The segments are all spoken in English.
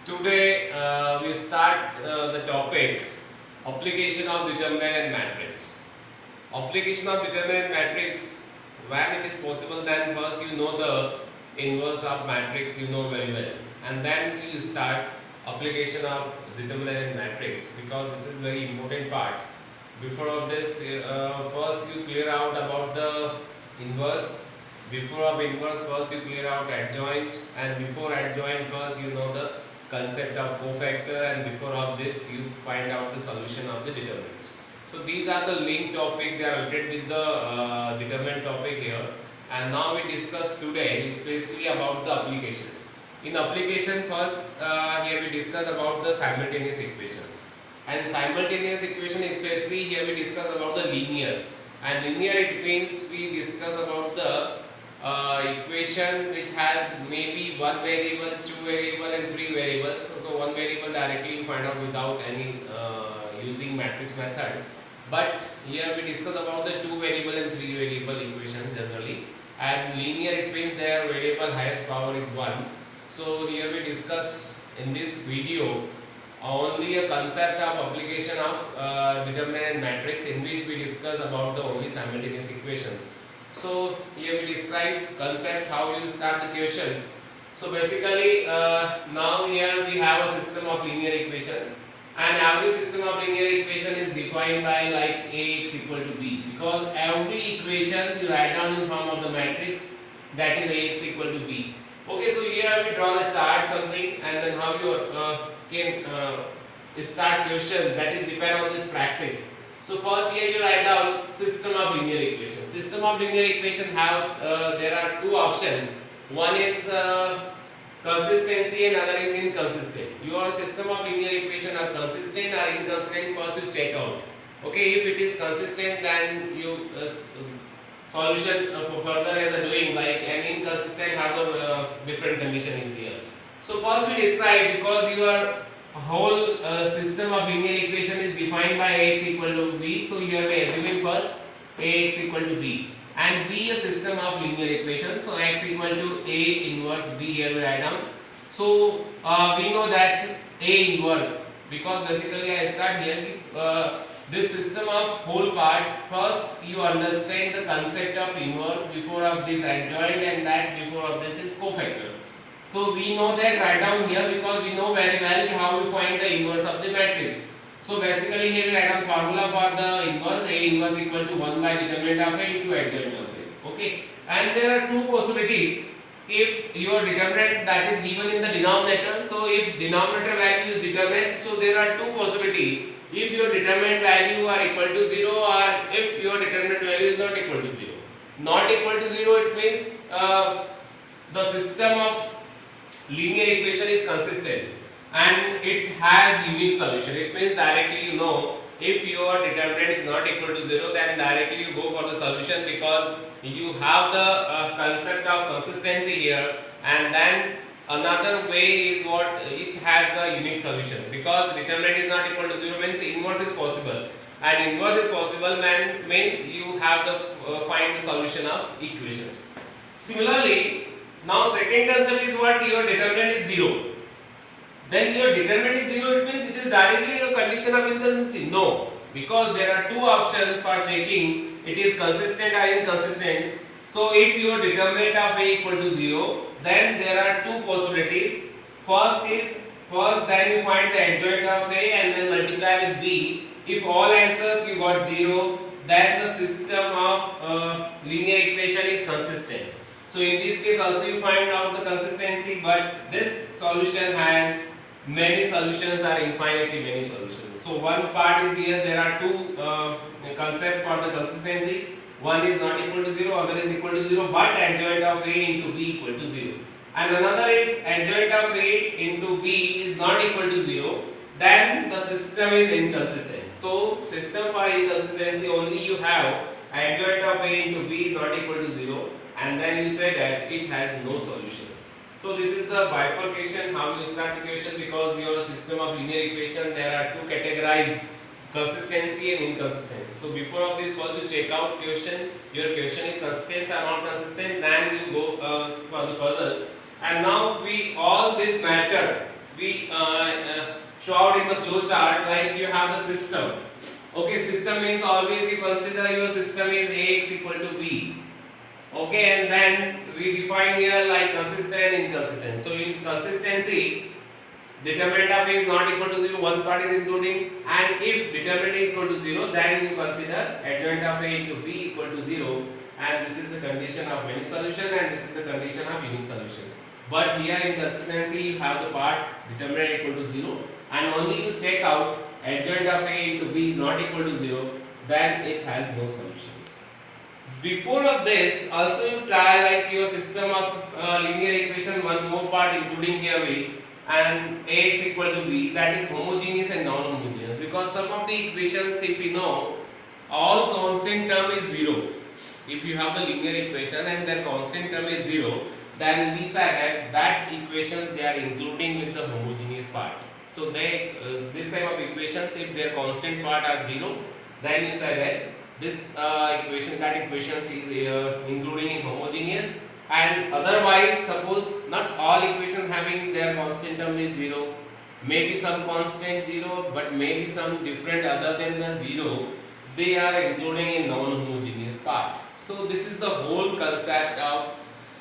Today we start the topic application of determinant matrix. Application of determinant matrix, when it is possible, then first you know the inverse of matrix, you know very well, and then you start application of determinant matrix, because this is very important part. Before of this, first you clear out about the inverse. Before of inverse, first you clear out adjoint, and before adjoint, first you know the concept of cofactor, and before of this you find out the solution of the determinants. So these are the linked topic, they are related with the determinant topic here, and now we discuss today is basically about the applications. In application, first here we discuss about the simultaneous equations, and simultaneous equation especially here we discuss about the linear, and linear it means we discuss about the equation which has maybe one variable, two variable and three variables. So one variable directly you find out without any using matrix method, but here we discuss about the two variable and three variable equations generally, and linear it means their variable highest power is 1. So here we discuss in this video only a concept of application of determinant matrix, in which we discuss about the only simultaneous equations. So here we describe concept, how you start the questions. So basically now here we have a system of linear equation, and every system of linear equation is defined by like Ax equal to b, because every equation you write down in form of the matrix, that is Ax equal to b. Okay, so here we draw the chart something, and then how you can start question, that is depend on this practice. So first here you write down system of linear equation. System of linear equation have there are two options. One is consistency and other is inconsistent. Your system of linear equation are consistent or inconsistent, first you check out. Okay, if it is consistent, then you solution for further as a doing, like an inconsistent have the different condition is here. So first we describe, because your whole system of linear equation is defined by Ax equal to b, so here we are assuming first Ax equal to b, and b a system of linear equation, so x equal to A inverse b, here we write down. So we know that A inverse, because basically I start here this system of whole part, first you understand the concept of inverse, before of this adjoint, and that before of this is cofactor. So we know that right down here, because we know very well how we find the inverse of the matrix. So basically here we write down formula for the inverse, A inverse equal to 1 by determinant of A into adjoint of A. Okay, and there are two possibilities. If your determinant that is given in the denominator, so if denominator value is determinant, so there are two possibilities. If your determinant value are equal to 0, or if your determinant value is not equal to 0. Not equal to 0, it means the system of linear equation is consistent and it has unique solution. It means directly you know, if your determinant is not equal to 0, then directly you go for the solution, because you have the concept of consistency here, and then another way is what it has a unique solution, because determinant is not equal to 0 means inverse is possible, and inverse is possible means you have to find the solution of equations. Similarly, now second concept is what your determinant is 0. Then your determinant is 0, it means it is directly a condition of inconsistency. No, because there are two options for checking it is consistent or inconsistent. So if your determinant of A equal to 0, then there are two possibilities. First then you find the adjoint of A and then multiply with B. If all answers you got 0, then the system of linear equation is consistent. So in this case also you find out the consistency, but this solution has many solutions, or infinitely many solutions. So one part is here, there are two concepts for the consistency. One is not equal to 0, other is equal to 0, but adjoint of A into B equal to 0. And another is adjoint of A into B is not equal to 0, then the system is inconsistent. So system for inconsistency only you have adjoint of A into B is not equal to 0, and then you say that it has no solutions. So this is the bifurcation, how you start equation, because your system of linear equation there are two categorized, consistency and inconsistency. So before of this, first you check out question, your question is consistent or not consistent, then you go for the furthers. And now we all this matter we show out in the flow chart, like you have the system. Okay, system means always you consider your system is Ax equal to B. Okay, and then we define here like consistent and inconsistent. So in consistency, determinant of A is not equal to 0, one part is including, and if determinant is equal to 0, then you consider adjoint of A into B equal to 0, and this is the condition of many solution and this is the condition of unique solutions. But here in consistency you have the part determinant equal to 0, and only you check out adjoint of A into B is not equal to 0, then it has no solutions. Before of this, also you try like your system of linear equation, one more part including here we, and Ax equal to B, that is homogeneous and non-homogeneous, because some of the equations, if we know, all constant term is 0. If you have the linear equation and their constant term is 0, then we say that equations they are including with the homogeneous part. So they this type of equations, if their constant part are 0, then you say that this equation is including in homogeneous. And otherwise, suppose not all equations having their constant term is 0, maybe some constant 0, but maybe some different other than the 0, they are including in non-homogeneous part. So this is the whole concept of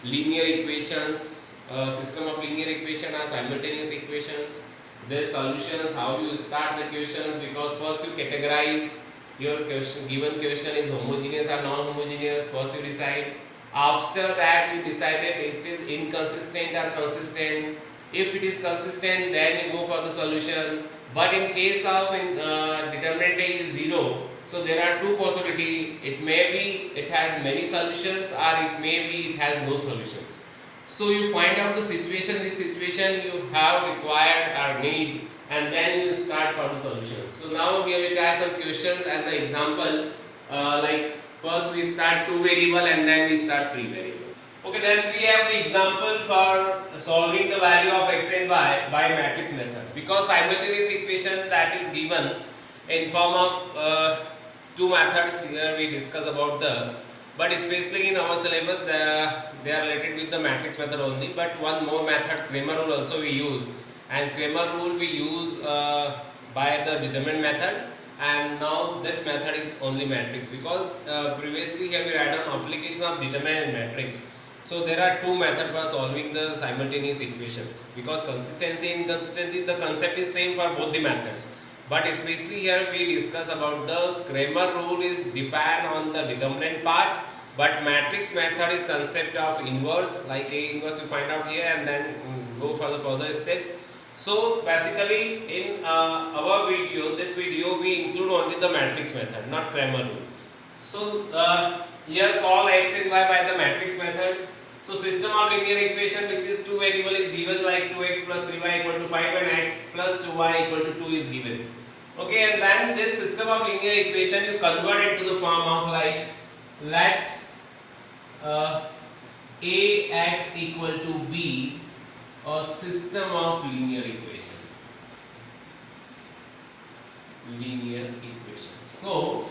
linear equations. System of linear equation are simultaneous equations, their solutions, how you start the questions, because first you categorize your question, given question is homogeneous or non-homogeneous, first you decide. After that you decided it is inconsistent or consistent. If it is consistent, then you go for the solution. But in case of determinant A is 0, so there are two possibilities. It may be it has many solutions, or it may be it has no solutions. So you find out the situation, which situation you have required or need, and then you start for the solution. So now we will try some questions as an example, like first we start 2 variable and then we start 3 variable. Okay, then we have the example for solving the value of x and y by matrix method, because simultaneous equation that is given in form of two methods here we discuss about the, but especially in our syllabus they are related with the matrix method only, but one more method, Cramer rule, also we use, and Cramer rule we use by the determinant method, and now this method is only matrix, because previously here we write down application of determinant and matrix. So there are two methods for solving the simultaneous equations, because consistency and inconsistency, the concept is same for both the methods, but especially here we discuss about the Cramer rule is depend on the determinant part, but matrix method is concept of inverse, like A inverse you find out here and then go for the further steps. So basically in our video, this video we include only the matrix method, not Cramer rule. So here solve x and y by the matrix method. So system of linear equation which is two variable is given, like 2x plus 3y equal to 5 and x plus 2y equal to 2 is given. Okay, and then this system of linear equation you convert into the form of like let ax equal to b, a system of linear equation. Linear equations. So,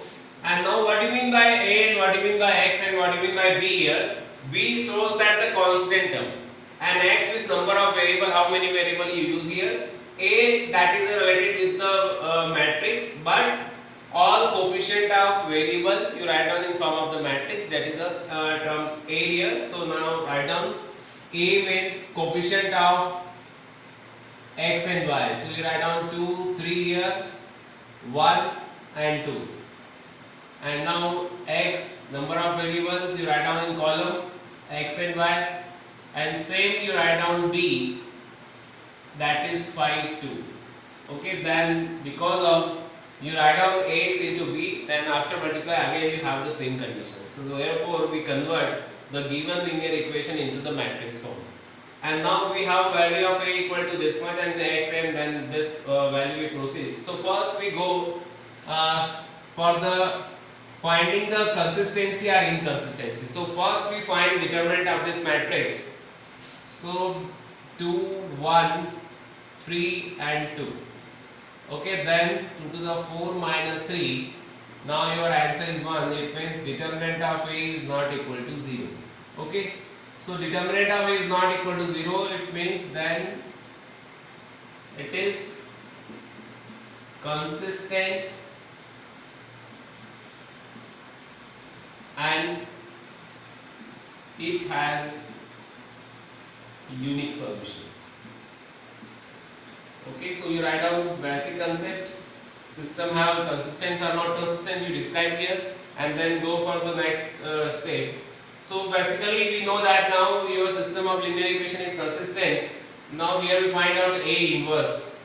and now what do you mean by a and what do you mean by x and what do you mean by b here? B shows that the constant term, and x is number of variable, how many variable you use here. A, that is related with the matrix, but all coefficient of variable you write down in form of the matrix, that is a term A here. So now write down A means coefficient of x and y. So you write down 2, 3 here, 1 and 2. And now x, number of variables you write down in column x and y, and same you write down b, that is 5, 2. Okay, then because of you write down ax into b, then after multiply again you have the same condition. So therefore we convert the given linear equation into the matrix form. And now we have value of a equal to this much and the x, and then this value we proceed. So first we go for the finding the consistency or inconsistency. So first we find determinant of this matrix. So 2, 1, 3 and 2. Okay, then 2 to the 4 minus 3. Now your answer is 1. It means determinant of A is not equal to 0. Okay, so determinant of A is not equal to 0. It means then It is consistent and it has unique solution. Okay, so you write down basic concept. System have consistent or not consistent, you describe here, and then go for the next step. So basically we know that now your system of linear equation is consistent. Now here we find out A inverse.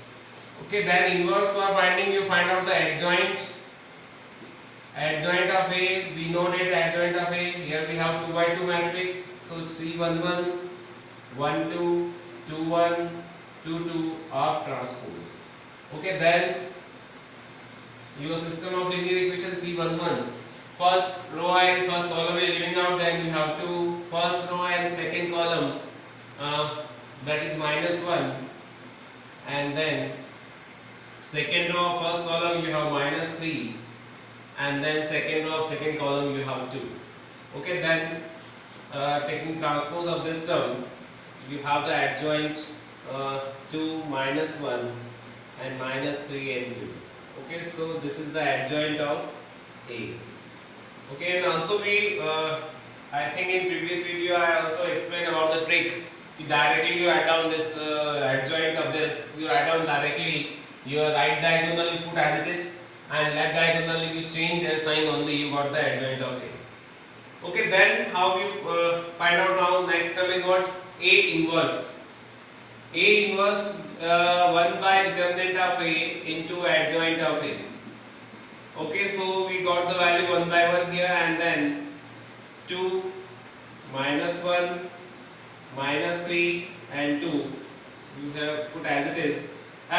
Okay, then inverse for finding, you find out the adjoint of A. We know that adjoint of A, here we have 2 by 2 matrix, so C11, 1 2, 2 1, 2 2 of transpose. Okay, then your system of linear equation C11, first row and first column we are leaving out, then you have to first row and second column, that is -1, and then second row of first column you have -3, and then second row of second column you have 2. Okay, then taking transpose of this term, you have the adjoint 2, -1 and -3 and 2. Okay, so this is the adjoint of A. Okay, and also we I think in previous video I also explained about the trick. Directly you write down this adjoint of this, you write down directly your right diagonal you put as it is, and left diagonal you change their sign only, you got the adjoint of A. Okay, then how you find out now? Next term is what? A inverse. A inverse 1 by determinant of A into adjoint of A. Okay, so we got the value 1 by 1 here, and then 2, -1, -3 and 2 you have put as it is.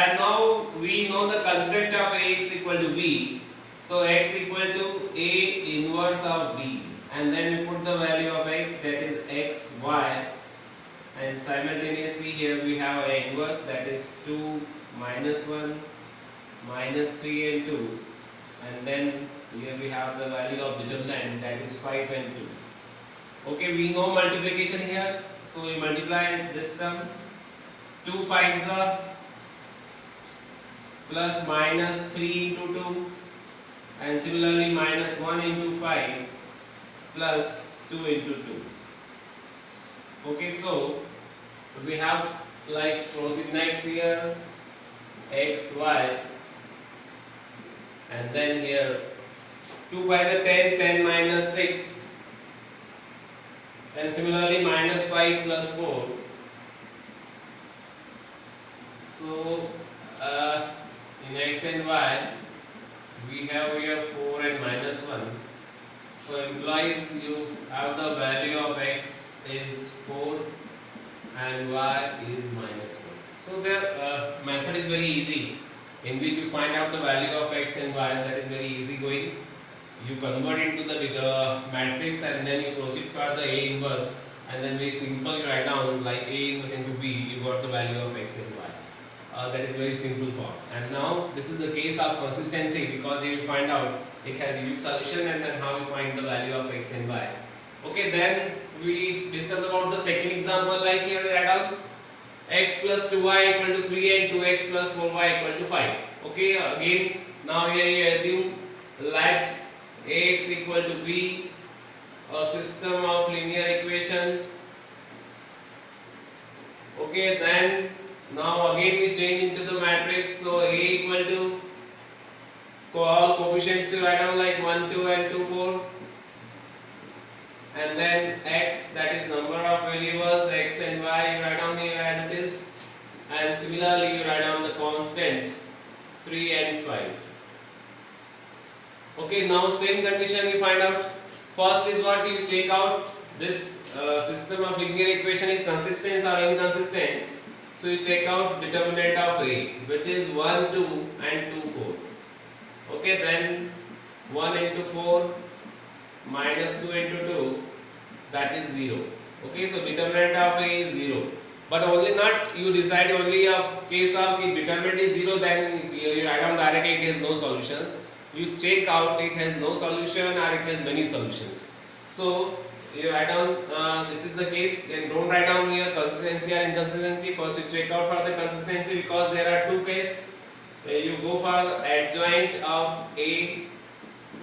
And now we know the concept of Ax equal to B. So x equal to A inverse of B, and then we put the value of x, that is x, y, and simultaneously here we have A inverse, that is 2, -1, -3 and 2, and then here we have the value of determinant, that is 5 and 2. Okay, we know multiplication here, so we multiply this term. 2 5s are plus -3 into 2, and similarly -1 into 5 plus 2 into 2. Okay, so we have like proceed next here x, y, and then here 2 by the 10, 10 minus 6, and similarly -5 plus 4. So in x and y we have here 4 and -1. So implies you have the value of x is 4 and y is -1. So the method is very easy, in which you find out the value of x and y. That is very easy going. You convert into the matrix, and then you proceed for the A inverse, and then very simple you write down like A inverse into B, you got the value of x and y. That is very simple form. And now this is the case of consistency, because you will find out it has unique solution, and then how you find the value of x and y. Okay, then we discuss about the second example. Like here we write down x plus 2y equal to 3 and 2x plus 4y equal to 5. Okay, again now here you assume let Ax equal to B, a system of linear equation. Okay, then now again we change into the matrix. So A equal to all coefficients you write down like 1, 2 and 2, 4, and then x, that is number of variables x and y, you write down here as it is, and similarly you write down the constant 3 and 5. Okay, now same condition you find out. First is what you check out this system of linear equation is consistent or inconsistent. So you check out determinant of A, which is 1, 2 and 2, 4. Okay, then 1 into 4 minus 2 into 2, that is 0. Okay, so determinant of A is 0. But only not you decide only a case of determinant is 0, then you write down directly it has no solutions. You check out it has no solution or it has many solutions. So you write down this is the case, then don't write down here consistency or inconsistency. First you check out for the consistency because there are two cases. You go for adjoint of A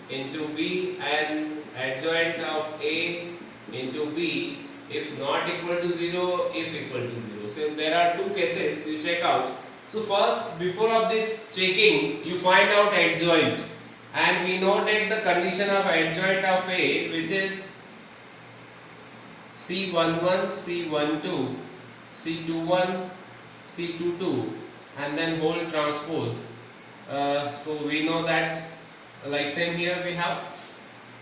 into B and adjoint of A into B if not equal to 0, if equal to 0. So there are two cases you check out. So first, before of this checking, you find out adjoint, and we know that the condition of adjoint of A, which is C11, C12, C21, C22, and then whole transpose. So we know that, like same here we have.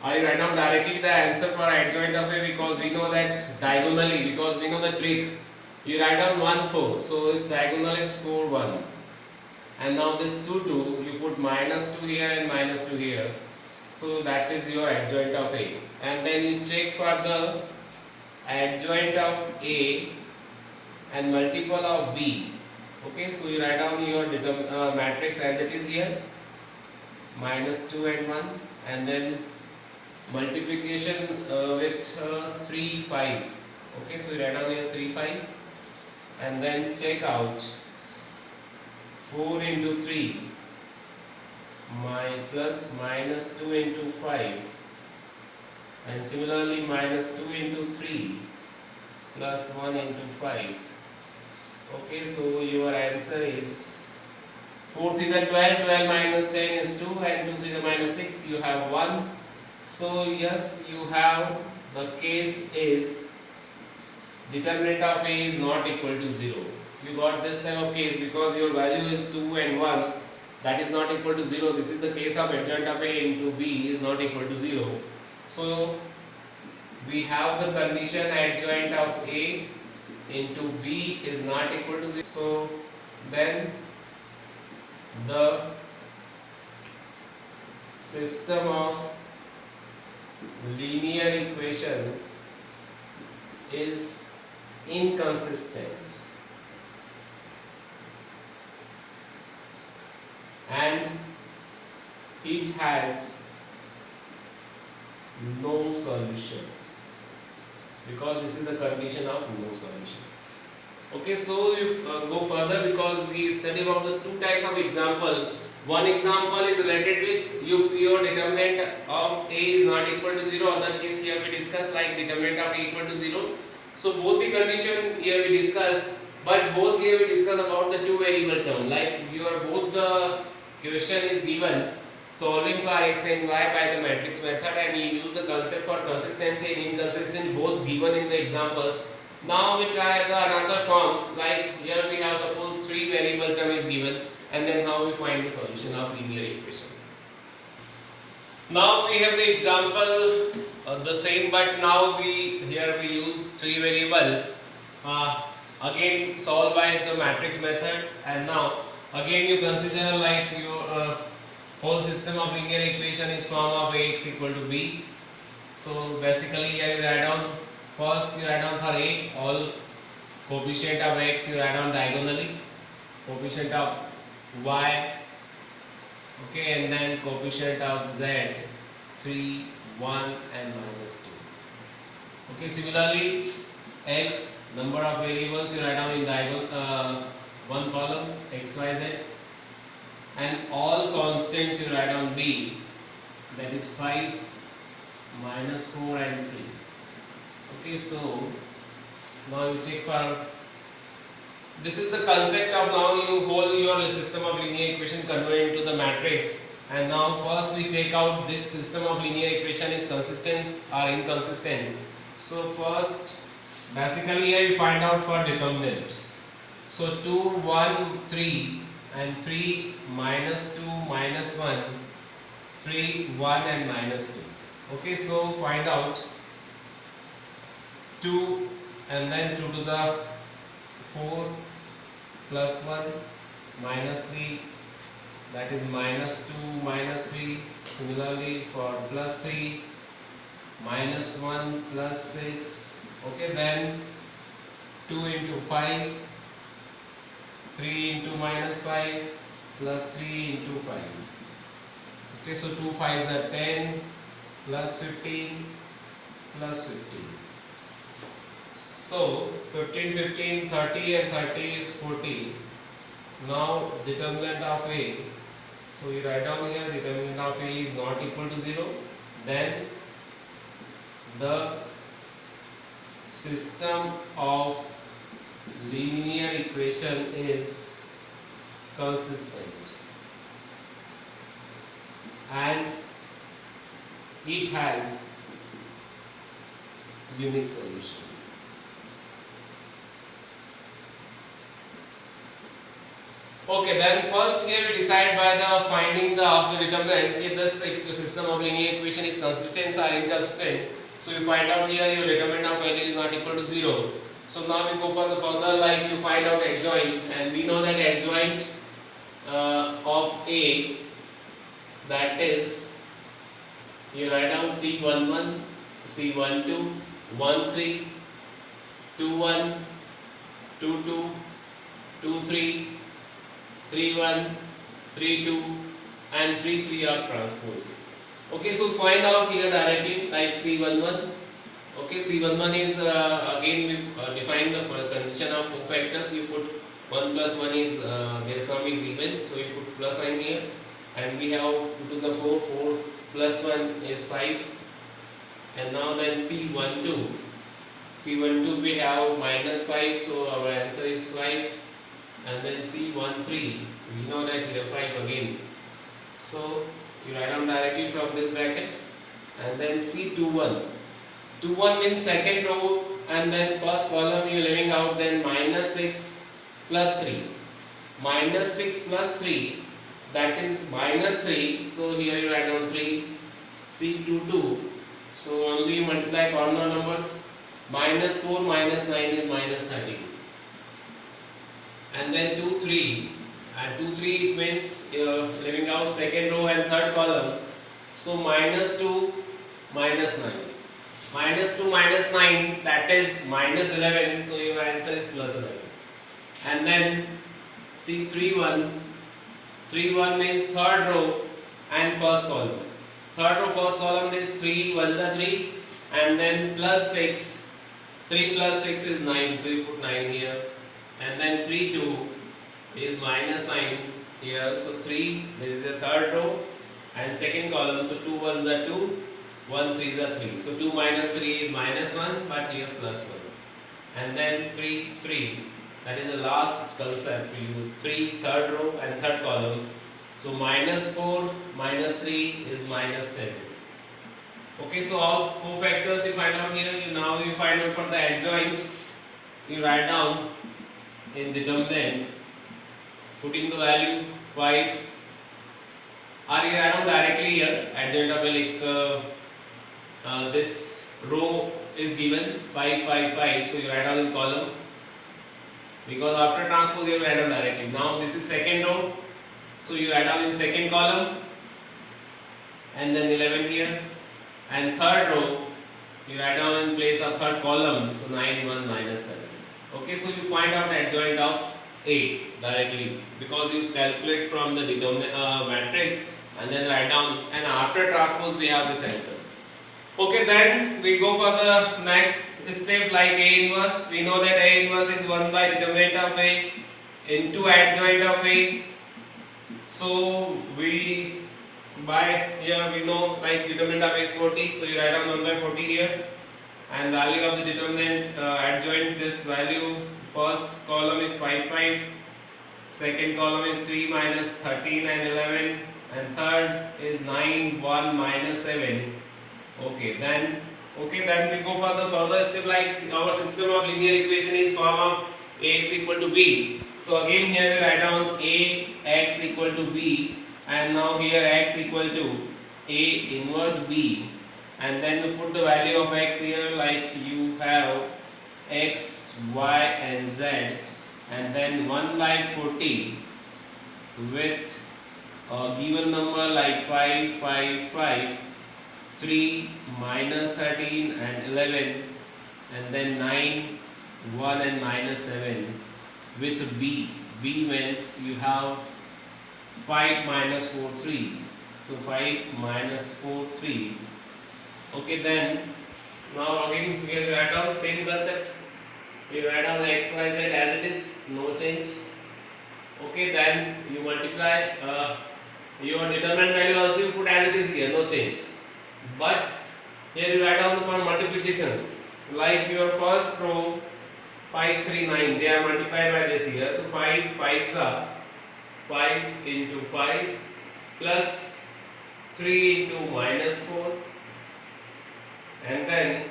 I write down directly the answer for adjoint of A because we know that diagonally, because we know the trick. You write down 1, 4, so its diagonal is 4, 1. And now this 2, 2, you put minus 2 here and minus 2 here. So that is your adjoint of A. And then you check for the adjoint of A and multiple of B. Okay, so you write down your matrix as it is here, minus 2 and 1, and then multiplication with 3, 5. Okay, so you write down here 3, 5, and then check out 4 into 3 plus minus 2 into 5, and similarly minus 2 into 3 plus 1 into 5. Okay, so your answer is 4 3 is 12, 12 minus 10 is 2, and 2 3 is minus 6, you have 1. So yes, you have, the case is determinant of A is not equal to 0. You got this type of case because your value is 2 and 1, that is not equal to 0. This is the case of adjoint of A into B is not equal to 0. So we have the condition adjoint of A into B is not equal to 0. So then the system of linear equation is inconsistent and it has no solution, because this is the condition of no solution. Okay, so if go further, because we study about the two types of example. One example is related with if your determinant of A is not equal to 0, other case here we discuss like determinant of A equal to 0. So both the condition here we discuss, but both here we discuss about the two variable term, like your both the question is given solving for x and y by the matrix method, and you use the concept for consistency and inconsistency both given in the examples. Now we try the another form, like here we have suppose 3 variable term is given, and then how we find the solution of linear equation. Now we have the example the same, but now we use 3 variable again solved by the matrix method, and now again you consider like your whole system of linear equation is form of Ax equal to B. So basically here you write down, first you write down for A all coefficient of x you write down diagonally, coefficient of y, okay, and then coefficient of z 3, 1 and minus 2. Okay, similarly x number of variables you write down in diagonal one column x, y, z, and all constants you write down B, that is 5, minus 4 and 3. Okay, so now you check for, this is the concept of now you hold your system of linear equation convert into the matrix, and now first we check out this system of linear equation is consistent or inconsistent. So first basically here you find out for determinant. So 2, 1, 3 and 3 minus 2 minus 1, 3, 1 and minus 2. Okay, so find out 2 and then 2 to the 4 plus 1 minus 3, that is minus 2 minus 3. Similarly for plus 3 minus 1 plus 6. Okay, then 2 into 5, 3 into minus 5 plus 3 into 5. Okay, so 2 5s are 10 plus 15 plus 15. So 15, 15, 30 and 30 is 40. Now determinant of A. So you write down here determinant of A is not equal to 0. Then the system of linear equation is consistent and it has unique solution. Okay, then first here we decide by the finding the of the determinant if this system of linear equation is consistent or inconsistent. So you find out here your determinant of value is not equal to 0. So now we go for the further, like you find out adjoint, and we know that adjoint of A, that is, you write down C11, C12, 13, 21, 22, 23, 31, 32 and 33 are transpose. Okay, so find out here directly like C11. Okay, C11 is again we define the condition of cofactors. You put 1 plus 1 is their sum is even, so you put plus sign here, and we have 2 to the 4, 4 plus 1 is 5, and now then C12. C12 we have minus 5, so our answer is 5, and then C13 we know that here 5 again, so you write down directly from this bracket, and then C21. 21 means second row, and then first column you leaving out, then minus 6 plus 3. Minus 6 plus 3, that is minus 3, so here you write down 3. C22, so only you multiply corner numbers. Minus 4 minus 9 is minus 13. And then 2, 3, and 2, 3 it means leaving out second row and third column, so minus 2 minus 9. Minus 2 minus 9, that is minus 11, so your answer is plus 11. And then C31, 31 means third row and first column. Third row first column is 3 1s are 3, and then plus 6. 3 plus 6 is 9, so you put 9 here. And then 3 2 is minus 9 here, so 3, there is a third row and second column, so 2 1s are 2, 1 3s are 3, so 2 minus 3 is minus 1, but here plus 1. And then 3 3, that is the last concept, you 3 third row and third column, so minus 4 minus 3 is minus 7. Okay, so all cofactors you find out here. Now you find out from the adjoint, you write down in determinant, putting the value 5, or you write down directly here adjoint of this row is given 5 5 5, so you write down in column, because after transpose you write down directly. Now this is second row, so you write down in second column, and then 11 here, and third row you write down in place of third column, so 9 1 minus 7. Okay, so you find out adjoint of A directly, because you calculate from the matrix and then write down, and after transpose we have this answer. Okay, then we go for the next step, like A inverse. We know that A inverse is 1 by determinant of A into adjoint of A. So we by here we know like determinant of A is 40, so you write down 1 by 40 here, and value of the determinant adjoint, this value first column is 5 5, second column is 3 minus 13 and 11, and third is 9 1 minus 7. Okay, then we go for the further step, like our system of linear equation is form of Ax equal to b. So again here we write down Ax equal to b, and now here x equal to A inverse b, and then we put the value of x here, like you have x, y and z, and then 1 by 40 with a given number like 5 5 5, 3 minus 13 and 11, and then 9 1 and minus 7 with b. B means you have 5 minus 4 3, so 5 minus 4 3. Okay, then Now again we will write down same concept. We write down the x, y, z as it is, no change. Okay, then you multiply your determinant value also you put as it is here, no change. But here you write down for multiplications. Like your first row 5, 3, 9, they are multiplied by this here. So 5 5s are 5 into 5 plus 3 into minus 4 and then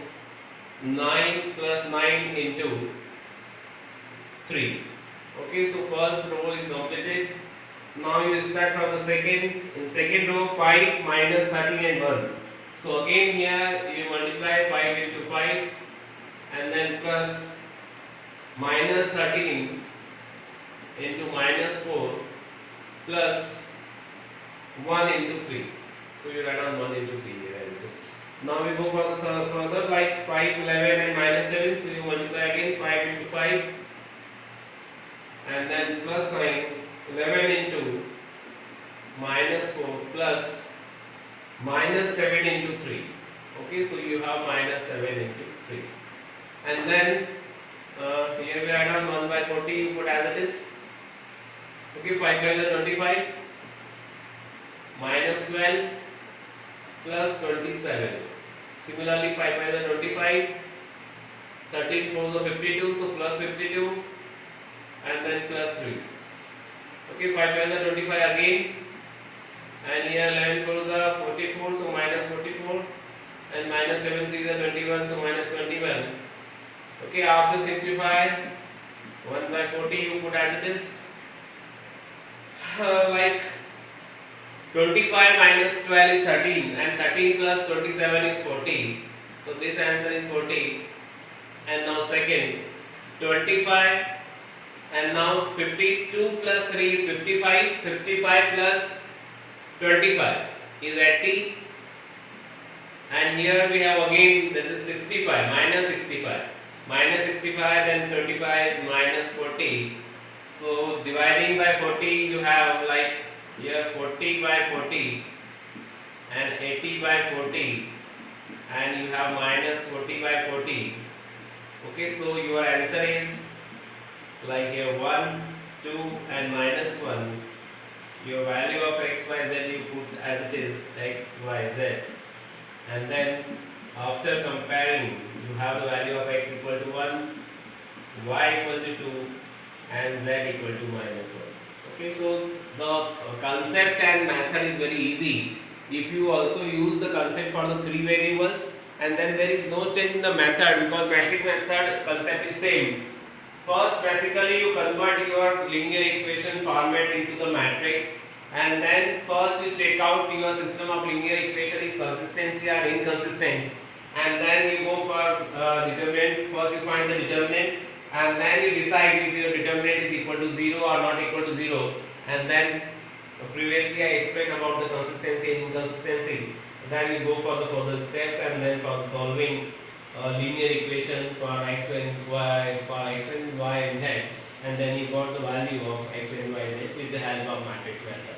9 plus 9 into 3. Okay, so first row is completed. Now you start from the second. In second row 5 minus 13 and 1. So again here you multiply 5 into 5 and then plus minus 13 into minus 4 plus 1 into 3. So you write down 1 into 3 here. Now we go for the further like 5, 11 and minus 7. So you multiply again 5 into 5 and then plus sign 11 into minus 4 plus minus 7 into 3. Okay, so you have minus 7 into 3. And then here we add on 1 by 40, you put as it is. Okay, 5 by 25 minus 12 plus 27. Similarly 5 by 25, 13 4s are 52, so plus 52 and then plus 3. Okay, 5 by 25 again and here 11 4s are 44, so minus 44 and minus 7 3s are 21, so minus 21. Okay, after simplify 1 by 40 you put as it is. Like 25 minus 12 is 13 and 13 plus 27 is 40. So this answer is 40. And now second 25 and now 52 plus 3 is 55. 55 plus 25 is 80. And here we have again this is 65 minus 65. Minus 65 then 25 is minus 40. So dividing by 40 you have like here 40 by 40 and 80 by 40 and you have minus 40 by 40. Okay, so your answer is like here 1, 2 and minus 1. Your value of x, y, z you put as it is x, y, z and then after comparing you have the value of x equal to 1, y equal to 2 and z equal to minus 1. Okay, so the concept and method is very easy. If you also use the concept for the three variables and then there is no change in the method because metric method concept is same. First basically you convert your linear equation format into the matrix and then first you check out your system of linear equation is consistency or inconsistent and then you go for determinant. First you find the determinant and then you decide if your determinant is equal to 0 or not equal to 0 and then previously I explained about the consistency and inconsistency. Then you go for the further steps and then for solving linear equation for x and y and z and then you got the value of x and y z with the help of matrix method.